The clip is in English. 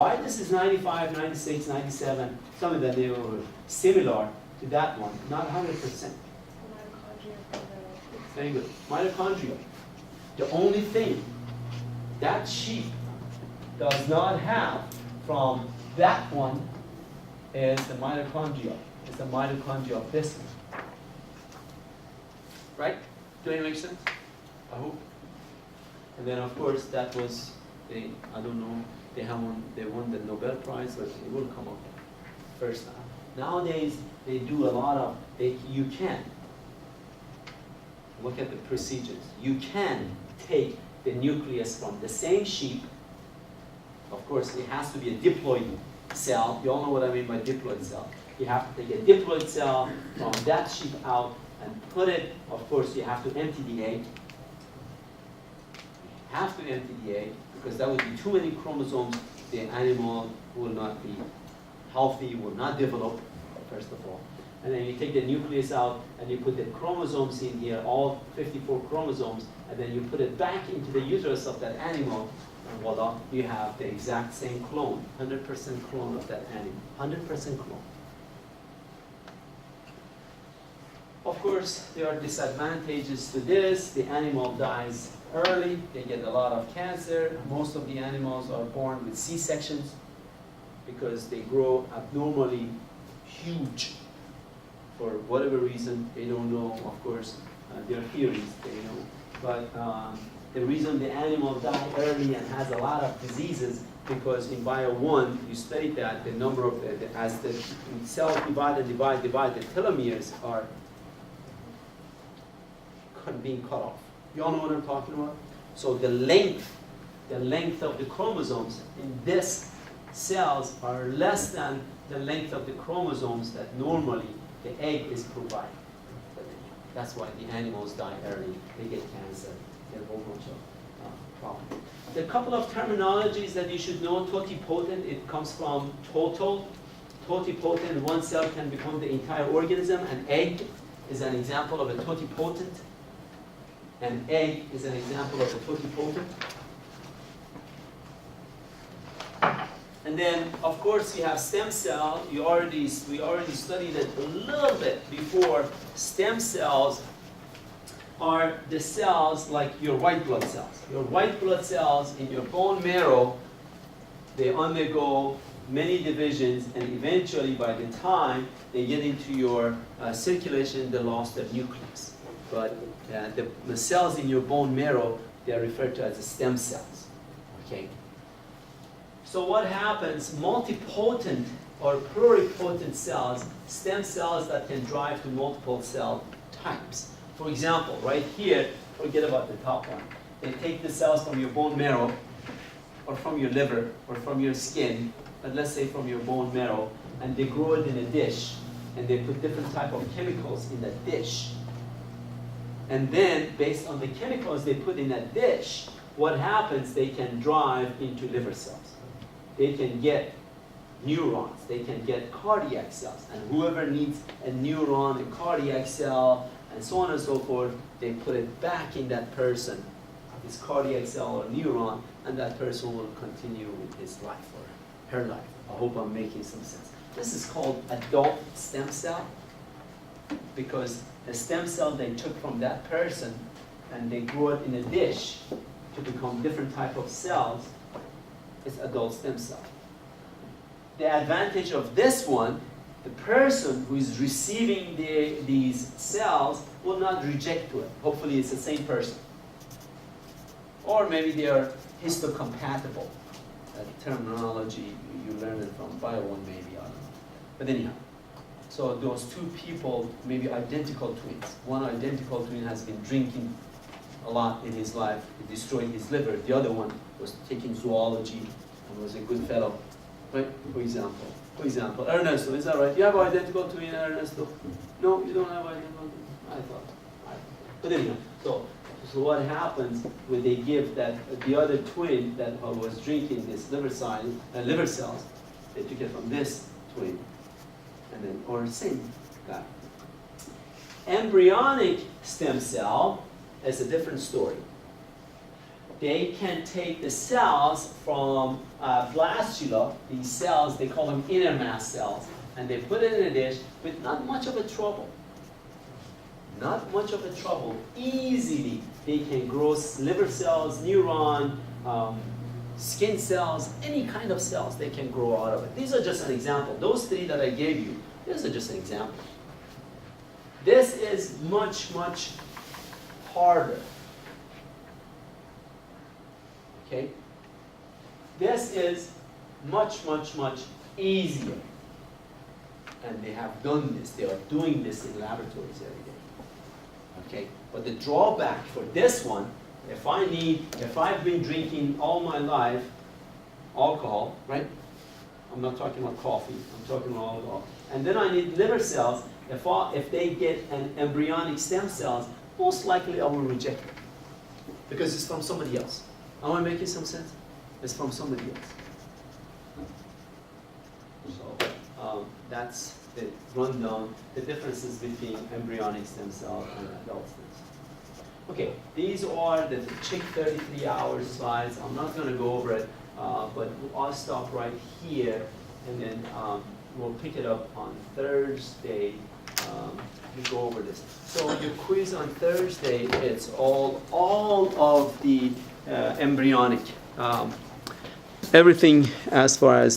Why this is 95, 96, 97, some of them they were similar to that one, not 100%. Very good. Mitochondria. The only thing that sheep does not have from that one is the mitochondria. It's the mitochondria of this one. Right? Do it make sense? I hope. And then of course that was the, I don't know, they won the Nobel Prize, but it will come up first time. Nowadays they do a lot of, you can look at the procedures. You can take the nucleus from the same sheep. Of course, it has to be a diploid cell. You all know what I mean by diploid cell. You have to take a diploid cell from that sheep out and put it, of course, you have to empty the egg. You have to empty the egg because that would be too many chromosomes. The animal will not be healthy, will not develop, first of all. And then you take the nucleus out and you put the chromosomes in here, all 54 chromosomes, and then you put it back into the uterus of that animal, and voila, you have the exact same clone, 100% clone of that animal, 100% clone. Of course, there are disadvantages to this. The animal dies early, they get a lot of cancer. Most of the animals are born with C-sections because they grow abnormally huge. For whatever reason, they don't know, of course, their theories, they know. But the reason the animal dies early and has a lot of diseases, because in Bio 1, you studied that the number of, as the cells divide and divide, the telomeres are being cut off. You all know what I'm talking about? So the length of the chromosomes in this cells are less than the length of the chromosomes that normally the egg is provided. That's why the animals die early. They get cancer. They have a whole bunch of problems. There are a couple of terminologies that you should know. Totipotent, it comes from total. Totipotent, one cell can become the entire organism. An egg is an example of a totipotent. An egg is an example of a totipotent. And then, of course, you have stem cell. We already studied it a little bit before. Stem cells are the cells like your white blood cells. Your white blood cells in your bone marrow, they undergo many divisions, and eventually, by the time they get into your circulation, they lost their nucleus. But the cells in your bone marrow, they are referred to as the stem cells. Okay. So what happens? Multipotent or pluripotent cells, stem cells that can drive to multiple cell types. For example, right here, forget about the top one. They take the cells from your bone marrow, or from your liver, or from your skin, but let's say from your bone marrow, and they grow it in a dish, and they put different type of chemicals in that dish. And then, based on the chemicals they put in that dish, what happens? They can drive into liver cells. They can get neurons. They can get cardiac cells. And whoever needs a neuron, a cardiac cell, and so on and so forth, they put it back in that person, this cardiac cell or neuron, and that person will continue with his life or her life. I hope I'm making some sense. This is called adult stem cell, because the stem cell they took from that person and they grew it in a dish to become different type of cells is adult stem cell. The advantage of this one, the person who is receiving these cells will not reject to it. Hopefully it's the same person. Or maybe they are histocompatible. That terminology, you learned it from Bio 1 maybe, I don't know. But anyhow. So those two people may be identical twins. One identical twin has been drinking a lot in his life. It destroyed his liver. The other one was taking zoology and was a good fellow. Right? For example, Ernesto, is that right? You have identical twin, Ernesto? No, you don't have identical twin. I thought. But anyhow, so what happens when they give that the other twin that was drinking this liver cells, they took it from this twin. And then, or same guy. Embryonic stem cell is a different story. they can take the cells from blastula, these cells, they call them inner mast cells, and they put it in a dish with not much of a trouble. Not much of a trouble. Easily, they can grow liver cells, neuron, skin cells, any kind of cells they can grow out of it. These are just an example. Those three that I gave you, these are just an example. This is much, much harder. Okay? This is much, much, much easier. And they have done this. They are doing this in laboratories every day. Okay? But the drawback for this one, if I've been drinking all my life alcohol, right? I'm not talking about coffee, I'm talking about alcohol. And then I need liver cells. If they get an embryonic stem cells, most likely I will reject it. Because it's from somebody else. Am I making some sense? It's from somebody else. So that's the rundown, the differences between embryonic stem cell and adult stem cell. Okay, these are the chick 33 hours slides. I'm not going to go over it, but I'll stop right here, and then we'll pick it up on Thursday. We go over this. So your quiz on Thursday, it's all of the embryonic, everything as far as